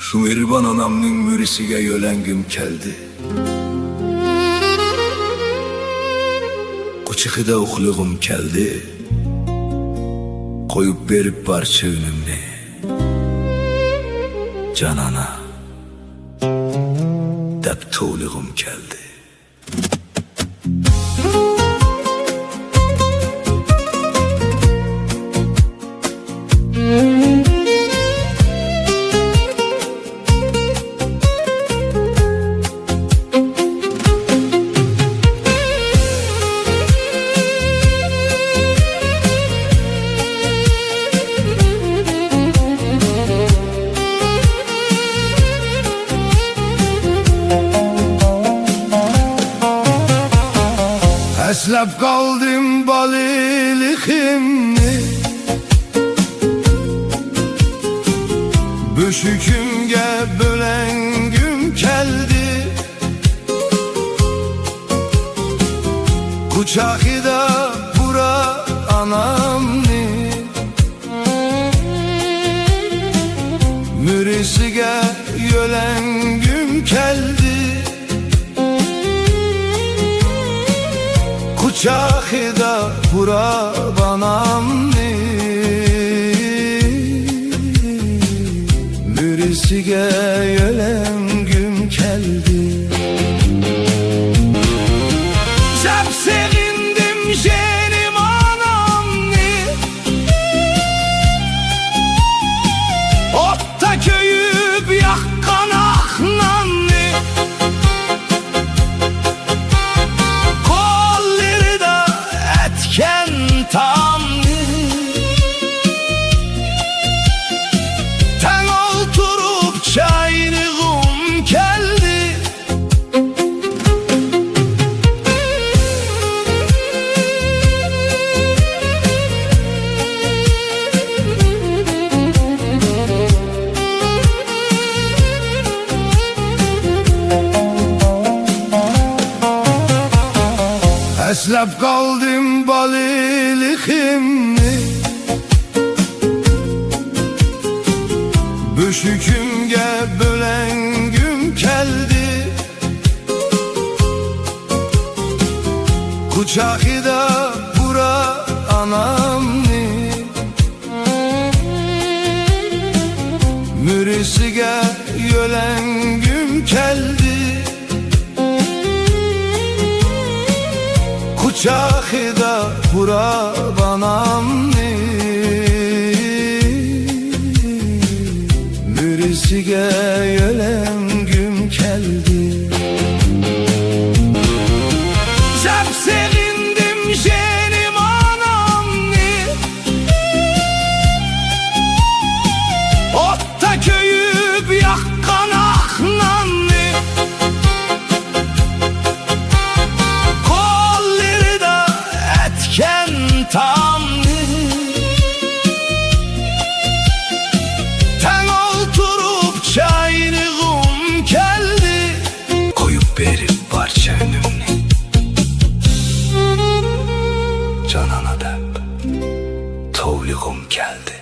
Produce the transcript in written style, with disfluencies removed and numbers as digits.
Şu Mirvan anamның mürisiga yölengim keldi. Kuchikida uxlig'im keldi. Koyup berip barcha önümni Canana deb tovlig'im keldi. Eslep kaldım baliliğimni, böşükümge bölengüm keldi. Kucağıda bura anamni, mürisige yölengüm keldi. Kucağıda bura banamni, mürisige yölengüm keldi. Zep sevindim jenim anamni, otta köyüp yakkan ahnanni. Ten oturup çaynığım geldi. Eslep kaldım baliliğimni, böşükümge bölengüm keldi. Kucağıda bura anamni, mürisige yölengüm keldi. Kucağıda bura banamni, mürisige yölengüm keldi. Zep sevindim jenim anamni, otta köyüp yakkan ahnanni. Ten oturup çaynığım geldi. Koyup berip barça önümni Canana deb tovlig'im keldi.